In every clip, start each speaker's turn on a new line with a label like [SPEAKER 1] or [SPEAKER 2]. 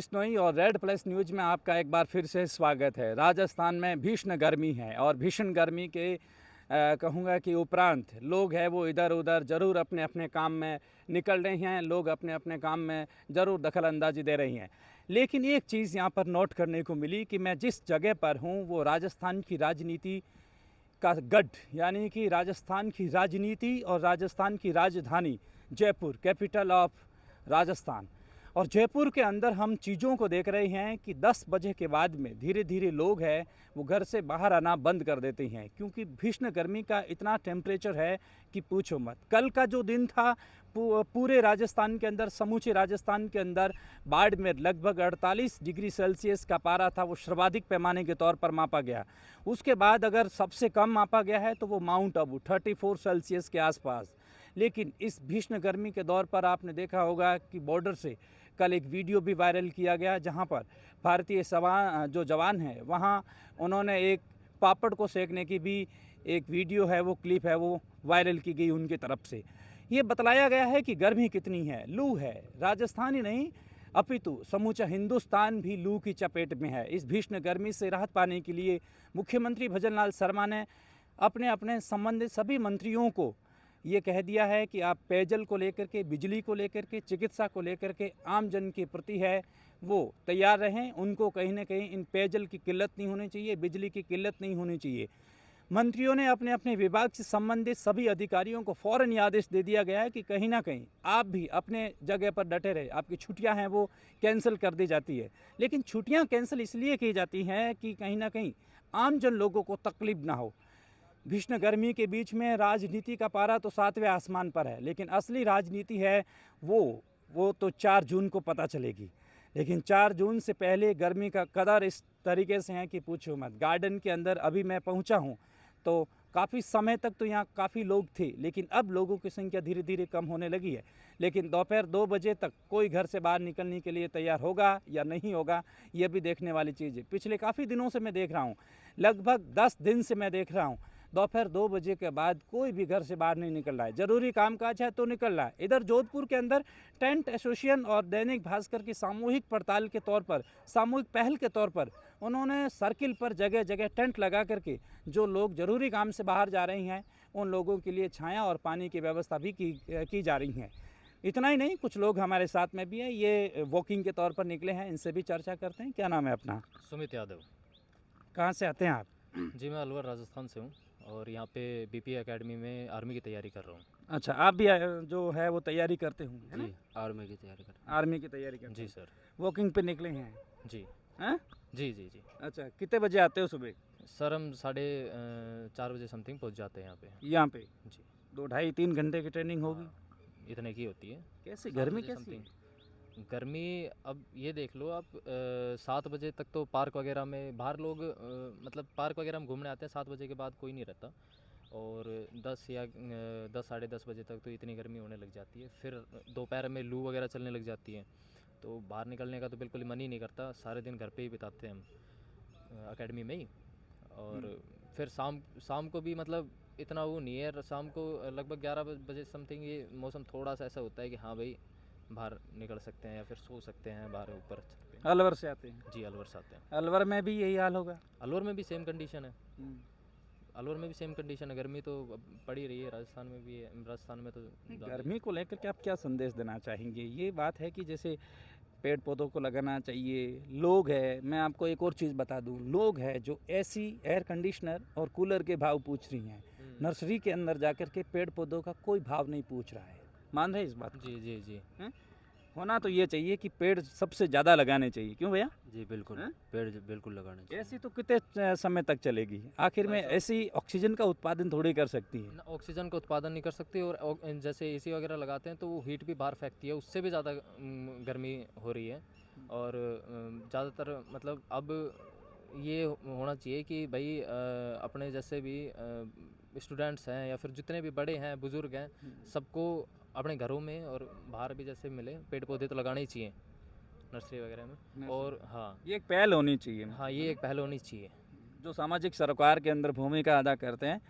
[SPEAKER 1] बिश्नोई और red plus news में आपका एक बार फिर से स्वागत है। राजस्थान में भीषण गर्मी है और भीषण गर्मी के कहूँगा कि उपरांत लोग हैं वो इधर उधर ज़रूर अपने अपने काम में निकल रहे हैं। लोग अपने अपने काम में ज़रूर दखल अंदाजी दे रही हैं। लेकिन एक चीज़ यहाँ पर नोट करने को मिली कि मैं जिस जगह पर हूँ वो राजस्थान की राजनीति का गढ़, यानी कि राजस्थान की राजनीति और राजस्थान की राजधानी जयपुर, कैपिटल ऑफ राजस्थान। और जयपुर के अंदर हम चीज़ों को देख रहे हैं कि 10 बजे के बाद में धीरे धीरे लोग हैं वो घर से बाहर आना बंद कर देते हैं, क्योंकि भीषण गर्मी का इतना टेम्परेचर है कि पूछो मत। कल का जो दिन था पूरे राजस्थान के अंदर, समूचे राजस्थान के अंदर बाड़मेर लगभग 48 डिग्री सेल्सियस का पारा था, वो सर्वाधिक पैमाने के तौर पर मापा गया। उसके बाद अगर सबसे कम मापा गया है तो वो माउंट आबू 34 सेल्सियस के आसपास। लेकिन इस भीषण गर्मी के दौर पर आपने देखा होगा कि बॉर्डर से कल एक वीडियो भी वायरल किया गया, जहां पर भारतीय जो जवान हैं वहां उन्होंने एक पापड़ को सेकने की भी एक वीडियो है, वो क्लिप है, वो वायरल की गई उनकी तरफ से। ये बतलाया गया है कि गर्मी कितनी है, लू है। राजस्थान ही नहीं अपितु समूचा हिंदुस्तान भी लू की चपेट में है। इस भीषण गर्मी से राहत पाने के लिए मुख्यमंत्री भजनलाल शर्मा ने अपने अपने संबंधित सभी मंत्रियों को ये कह दिया है कि आप पेयजल को लेकर के, बिजली को लेकर के, चिकित्सा को लेकर के आम जन के प्रति है वो तैयार रहें। उनको कहीं ना कहीं इन पेयजल की किल्लत नहीं होनी चाहिए, बिजली की किल्लत नहीं होनी चाहिए। मंत्रियों ने अपने अपने विभाग से संबंधित सभी अधिकारियों को फ़ौरन ये आदेश दे दिया गया है कि कहीं ना कहीं आप भी अपने जगह पर डटे रहे। आपकी छुट्टियां हैं वो कैंसिल कर दी जाती है, लेकिन छुट्टियां कैंसिल इसलिए की जाती हैं कि कहीं ना कहीं आम जन लोगों को तकलीफ ना हो। भीषण गर्मी के बीच में राजनीति का पारा तो 7वें आसमान पर है, लेकिन असली राजनीति है वो तो 4 जून को पता चलेगी। लेकिन 4 जून से पहले गर्मी का कदर इस तरीके से है कि पूछो मत। गार्डन के अंदर अभी मैं पहुंचा हूं तो काफ़ी समय तक तो यहाँ काफ़ी लोग थे, लेकिन अब लोगों की संख्या धीरे धीरे कम होने लगी है। लेकिन दोपहर 2 बजे तक कोई घर से बाहर निकलने के लिए तैयार होगा या नहीं होगा, यह भी देखने वाली चीज़ है। पिछले काफ़ी दिनों से मैं देख रहा हूँ, लगभग 10 दिन से मैं देख रहा हूँ, दोपहर 2 बजे के बाद कोई भी घर से बाहर नहीं निकल रहा है। ज़रूरी कामकाज है तो निकल रहा है। इधर जोधपुर के अंदर टेंट एसोसिएशन और दैनिक भास्कर की सामूहिक पड़ताल के तौर पर, सामूहिक पहल के तौर पर उन्होंने सर्किल पर जगह जगह टेंट लगा करके जो लोग ज़रूरी काम से बाहर जा रहे हैं उन लोगों के लिए छाया और पानी की व्यवस्था भी की जा रही है। इतना ही नहीं, कुछ लोग हमारे साथ में भी हैं, ये वॉकिंग के तौर पर निकले हैं, इनसे भी चर्चा करते हैं। क्या नाम है अपना?
[SPEAKER 2] सुमित यादव।
[SPEAKER 1] कहाँ से आते हैं आप?
[SPEAKER 2] जी, मैं अलवर राजस्थान से हूँ और यहाँ पे बीपी एकेडमी में आर्मी की तैयारी कर रहा हूँ।
[SPEAKER 1] अच्छा, आप भी जो है वो तैयारी करते होंगे, है ना?
[SPEAKER 2] जी, आर्मी की तैयारी कर रहा
[SPEAKER 1] आर्मी की तैयारी करते
[SPEAKER 2] हूँ। जी
[SPEAKER 1] हैं।
[SPEAKER 2] सर।
[SPEAKER 1] वॉकिंग पे निकले हैं?
[SPEAKER 2] जी
[SPEAKER 1] हैं?
[SPEAKER 2] जी जी जी।
[SPEAKER 1] अच्छा, कितने बजे आते हो सुबह
[SPEAKER 2] सर हम 4:30 बजे समथिंग पहुँच जाते हैं यहाँ पे।
[SPEAKER 1] यहाँ पे?
[SPEAKER 2] जी
[SPEAKER 1] 2 ढाई 3 घंटे की ट्रेनिंग होगी।
[SPEAKER 2] हाँ, इतने की होती है।
[SPEAKER 1] कैसी
[SPEAKER 2] 7
[SPEAKER 1] गर्मी
[SPEAKER 2] बजे
[SPEAKER 1] कैसी
[SPEAKER 2] समथिंग।
[SPEAKER 1] है?
[SPEAKER 2] गर्मी अब ये देख लो आप, 7 बजे तक तो पार्क वगैरह में बाहर लोग मतलब पार्क वगैरह में घूमने आते हैं। 7 बजे के बाद कोई नहीं रहता और 10 या 10 साढ़े 10 बजे तक तो इतनी गर्मी होने लग जाती है। फिर दोपहर में लू वगैरह चलने लग जाती है तो बाहर निकलने का तो बिल्कुल मन ही नहीं करता। सारे दिन घर पे ही बिताते हैं हम एकेडमी में ही। और फिर शाम को भी मतलब इतना वो नहीं है। शाम को लगभग 11 बजे समथिंग ये मौसम थोड़ा सा ऐसा होता है कि हाँ भाई बाहर निकल सकते हैं या फिर सो सकते हैं बाहर ऊपर छत पे।
[SPEAKER 1] अलवर से आते हैं?
[SPEAKER 2] जी अलवर से आते हैं।
[SPEAKER 1] अलवर में भी यही हाल होगा?
[SPEAKER 2] अलवर में भी सेम कंडीशन है। अलवर में भी सेम कंडीशन है। गर्मी तो अब पड़ी रही है, राजस्थान में भी है। राजस्थान में तो
[SPEAKER 1] गर्मी को लेकर के आप क्या संदेश देना चाहेंगे? ये बात है कि जैसे पेड़ पौधों को लगाना चाहिए। लोग है, मैं आपको एक और चीज़ बता दूं, लोग है जो एसी, एयर कंडीशनर और कूलर के भाव पूछ रही हैं, नर्सरी के अंदर जाकर के पेड़ पौधों का कोई भाव नहीं पूछ रहा है। मान रहे हैं इस बात को?
[SPEAKER 2] जी जी जी।
[SPEAKER 1] हैं? होना तो ये चाहिए कि पेड़ सबसे ज़्यादा लगाने चाहिए। क्यों भैया?
[SPEAKER 2] जी बिल्कुल
[SPEAKER 1] हैं?
[SPEAKER 2] पेड़ बिल्कुल लगाने चाहिए।
[SPEAKER 1] ऐसी तो कितने समय तक चलेगी? आखिर में ऐसी ऑक्सीजन का उत्पादन थोड़ी कर सकती है।
[SPEAKER 2] ऑक्सीजन का उत्पादन नहीं कर सकती और जैसे एसी वगैरह लगाते हैं तो वो हीट भी बाहर फेंकती है, उससे भी ज़्यादा गर्मी हो रही है। और ज़्यादातर मतलब अब ये होना चाहिए कि भाई अपने जैसे भी स्टूडेंट्स हैं या फिर जितने भी बड़े हैं बुज़ुर्ग हैं, सबको अपने घरों में और बाहर भी जैसे मिले पेड़ पौधे तो लगाने ही चाहिए नर्सरी वगैरह में। और हाँ
[SPEAKER 1] ये एक पहल होनी चाहिए।
[SPEAKER 2] हाँ, ये एक पहल होनी चाहिए।
[SPEAKER 1] जो सामाजिक सरोकार के अंदर भूमिका अदा करते हैं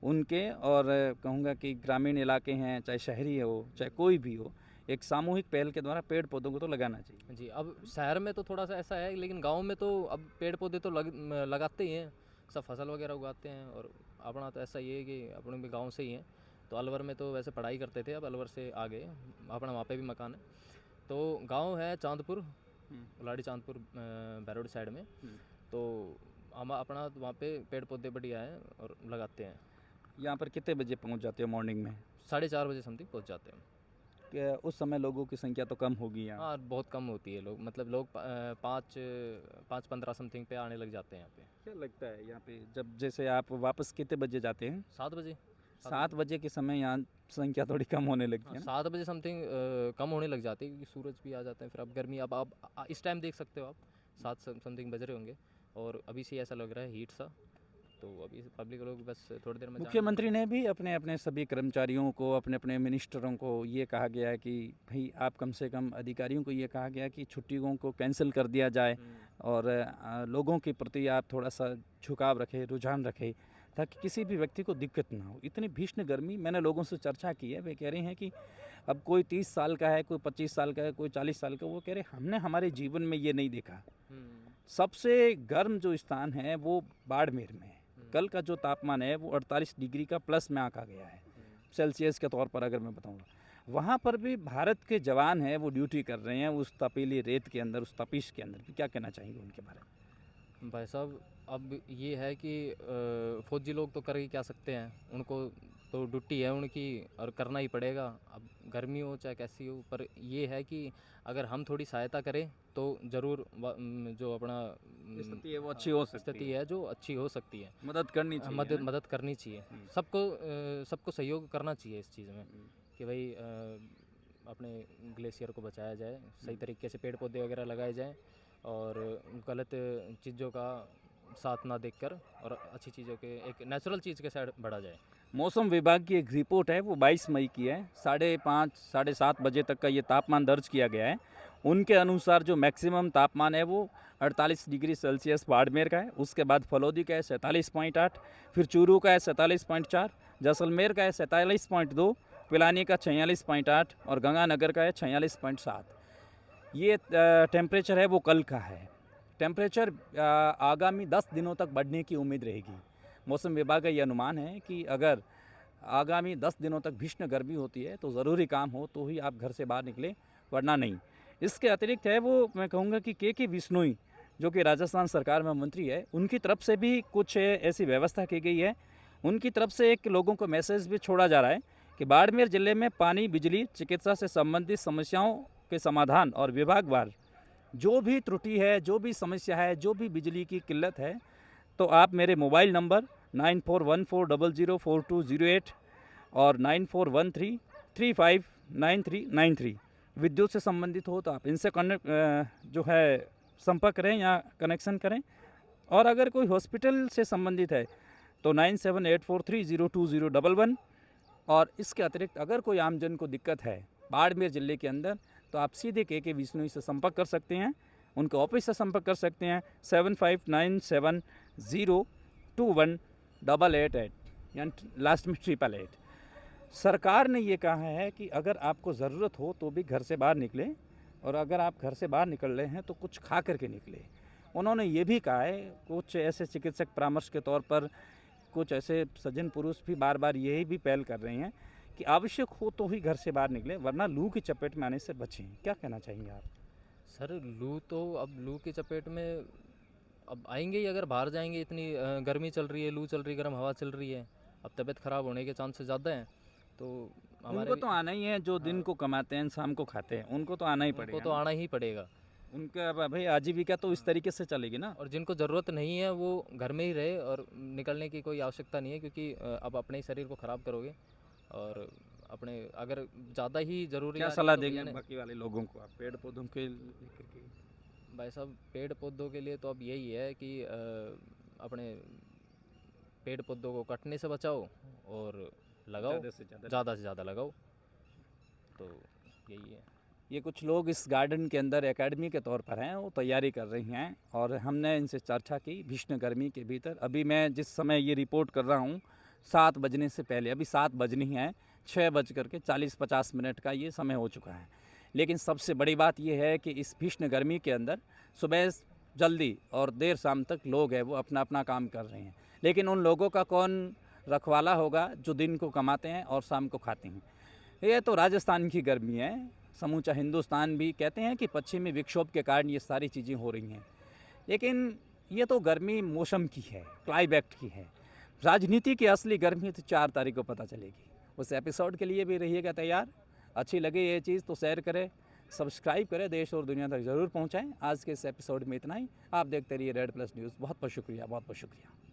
[SPEAKER 1] उनके, और कहूँगा कि ग्रामीण इलाके हैं चाहे शहरी हो चाहे कोई भी हो, एक सामूहिक पहल के द्वारा पेड़ पौधों को तो लगाना चाहिए।
[SPEAKER 2] जी, अब शहर में तो थोड़ा सा ऐसा है, लेकिन गांव में तो अब पेड़ पौधे तो लगाते ही हैं, सब फसल वगैरह उगाते हैं। और अपना तो ऐसा ही है कि अपने भी गांव से ही हैं, तो अलवर में तो वैसे पढ़ाई करते थे, अब अलवर से आ गए, अपना वहाँ पे भी मकान है। तो गांव है चांदपुर, उलाड़ी चांदपुर, बैरोड साइड में। तो हम अपना वहाँ पे पेड़ पौधे बढ़िया हैं और लगाते हैं।
[SPEAKER 1] यहाँ पर कितने बजे पहुँच जाते हो मॉर्निंग में?
[SPEAKER 2] 4:30 बजे समथिंग पहुँच जाते हैं।
[SPEAKER 1] क्या उस समय लोगों की संख्या तो कम होगी यहाँ?
[SPEAKER 2] हाँ, बहुत कम होती है, लोग मतलब लोग 5:15 समथिंग पे आने लग जाते हैं यहाँ पे।
[SPEAKER 1] क्या लगता है यहाँ पे जब जैसे आप वापस कितने बजे जाते हैं?
[SPEAKER 2] 7 बजे।
[SPEAKER 1] 7 बजे के समय यहाँ संख्या थोड़ी कम होने लगती
[SPEAKER 2] हाँ,
[SPEAKER 1] है ना?
[SPEAKER 2] 7 बजे समथिंग कम होने लग जाती है, क्योंकि सूरज भी आ जाते हैं। फिर अब गर्मी, अब इस टाइम देख सकते हो आप, 7 समथिंग बज रहे होंगे, और अभी से ऐसा लग रहा है हीट सा। तो अभी पब्लिक लोग बस थोड़ी देर में
[SPEAKER 1] मुख्यमंत्री ने भी अपने अपने सभी कर्मचारियों को, अपने अपने मिनिस्टरों को ये कहा गया है कि भाई आप कम से कम, अधिकारियों को ये कहा गया है कि छुट्टियों को कैंसिल कर दिया जाए और लोगों के प्रति आप थोड़ा सा झुकाव रखें, रुझान रखें, ताकि किसी भी व्यक्ति को दिक्कत ना हो। इतनी भीषण गर्मी, मैंने लोगों से चर्चा की है, वे कह रहे हैं कि अब कोई 30 साल का है, कोई 25 साल का है, कोई 40 साल का, वो कह रहे हमने हमारे जीवन में ये नहीं देखा। सबसे गर्म जो स्थान है वो बाड़मेर में है। कल का जो तापमान है वो 48 डिग्री का प्लस में आंका गया है, सेल्सियस के तौर पर अगर मैं बताऊंगा। वहाँ पर भी भारत के जवान हैं, वो ड्यूटी कर रहे हैं उस तपीली रेत के अंदर, उस तपिश के अंदर। क्या कहना चाहेंगे उनके बारे में?
[SPEAKER 2] भाई साहब, अब ये है कि फौजी लोग तो कर ही क्या सकते हैं, उनको तो ड्यूटी है उनकी और करना ही पड़ेगा। अब गर्मी हो चाहे कैसी हो, पर ये है कि अगर हम थोड़ी सहायता करें तो ज़रूर जो अपना
[SPEAKER 1] स्थिति है वो अच्छी हो सकती
[SPEAKER 2] स्थिति है जो अच्छी हो सकती है।
[SPEAKER 1] मदद करनी चाहिए।
[SPEAKER 2] मदद करनी चाहिए, सबको सहयोग करना चाहिए इस चीज़ में, कि भाई अपने ग्लेशियर को बचाया जाए, सही तरीके से पेड़ पौधे वगैरह लगाए जाएं, और गलत चीज़ों का साथ ना देखकर और अच्छी चीज़ों के, एक नेचुरल चीज़ के साइड बढ़ा जाए।
[SPEAKER 1] मौसम विभाग की एक रिपोर्ट है, वो 22 मई की है। 5:30 7:30 बजे तक का ये तापमान दर्ज किया गया है। उनके अनुसार जो मैक्सिमम तापमान है वो 48 डिग्री सेल्सियस बाड़मेर का है। उसके बाद फलौदी का है 47.8, फिर चूरू का है 47.4, जैसलमेर का है 47.2, पिलानी का 46.8 और गंगानगर का है 46.7। ये टेम्परेचर है वो कल का है। टेम्परेचर आगामी 10 दिनों तक बढ़ने की उम्मीद रहेगी। मौसम विभाग का ये अनुमान है कि अगर आगामी 10 दिनों तक भीषण गर्मी होती है तो ज़रूरी काम हो तो ही आप घर से बाहर निकले, वरना नहीं। इसके अतिरिक्त है वो, मैं कहूँगा कि के विश्नोई, जो कि राजस्थान सरकार में मंत्री है, उनकी तरफ से भी कुछ ऐसी व्यवस्था की गई है। उनकी तरफ से एक लोगों को मैसेज भी छोड़ा जा रहा है कि बाड़मेर ज़िले में पानी, बिजली, चिकित्सा से संबंधित समस्याओं के समाधान और विभागवार जो भी त्रुटि है, जो भी समस्या है, जो भी बिजली की किल्लत है, तो आप मेरे मोबाइल नंबर 9414004208 और 9413359393 विद्युत से संबंधित हो तो आप इनसे जो है संपर्क करें या कनेक्शन करें। और अगर कोई हॉस्पिटल से संबंधित है तो 9784302011। और इसके अतिरिक्त अगर कोई आमजन को दिक्कत है बाड़मेर ज़िले के अंदर तो आप सीधे के विश्नोई से संपर्क कर सकते हैं, उनके ऑफिस से संपर्क कर सकते हैं 7597021888 यानी लास्ट में 888। सरकार ने ये कहा है कि अगर आपको ज़रूरत हो तो भी घर से बाहर निकले, और अगर आप घर से बाहर निकल रहे हैं तो कुछ खा करके निकले। उन्होंने ये भी कहा है, कुछ ऐसे चिकित्सक परामर्श के तौर पर कुछ ऐसे सज्जन पुरुष भी बार बार यही भी पहल कर रहे हैं कि आवश्यक हो तो ही घर से बाहर निकले, वरना लू की चपेट में आने से बचें। क्या कहना चाहेंगे आप?
[SPEAKER 2] सर, लू की चपेट में अब आएंगे ही, अगर बाहर जाएंगे। इतनी गर्मी चल रही है, लू चल रही है, गर्म हवा चल रही है, अब तबीयत ख़राब होने के चांसेस ज़्यादा हैं। तो
[SPEAKER 1] उनको तो आना ही है, जो दिन को कमाते हैं शाम को खाते हैं, उनको तो आना ही पड़ेगा।
[SPEAKER 2] उनको तो आना ही पड़ेगा।
[SPEAKER 1] उनका भाई आजीविका तो इस तरीके से चलेगी ना।
[SPEAKER 2] और जिनको ज़रूरत नहीं है वो घर में ही रहे, और निकलने की कोई आवश्यकता नहीं है, क्योंकि अब अपने ही शरीर को ख़राब करोगे। और अपने अगर ज़्यादा ही ज़रूरी,
[SPEAKER 1] क्या सलाह देंगे बाकी वाले लोगों को आप पेड़ पौधों के लेकर के?
[SPEAKER 2] भाई साहब, पेड़ पौधों के लिए तो अब यही है कि अपने पेड़ पौधों को कटने से बचाओ और लगाओ, ज़्यादा से ज़्यादा लगाओ, तो यही है।
[SPEAKER 1] ये कुछ लोग इस गार्डन के अंदर एकेडमी के तौर पर हैं, वो तैयारी कर रही हैं, और हमने इनसे चर्चा की भीषण गर्मी के भीतर। अभी मैं जिस समय ये रिपोर्ट कर रहा हूँ 7 बजने से पहले, अभी 7 बजनी है, 6:40-50 का ये समय हो चुका है। लेकिन सबसे बड़ी बात ये है कि इस भीषण गर्मी के अंदर सुबह जल्दी और देर शाम तक लोग हैं वो अपना अपना काम कर रहे हैं, लेकिन उन लोगों का कौन रखवाला होगा जो दिन को कमाते हैं और शाम को खाते हैं। ये तो राजस्थान की गर्मी है, समूचा हिंदुस्तान भी कहते हैं कि पश्चिमी विक्षोभ के कारण ये सारी चीज़ें हो रही हैं, लेकिन ये तो गर्मी मौसम की है, क्लाइमेट की है। राजनीति की असली गर्मी तो 4 तारीख को पता चलेगी। उस एपिसोड के लिए भी रहिएगा तैयार। अच्छी लगे ये चीज़ तो शेयर करें, सब्सक्राइब करें, देश और दुनिया तक ज़रूर पहुंचाएं। आज के इस एपिसोड में इतना ही। आप देखते रहिए रेड प्लस न्यूज़। बहुत बहुत शुक्रिया, बहुत बहुत शुक्रिया।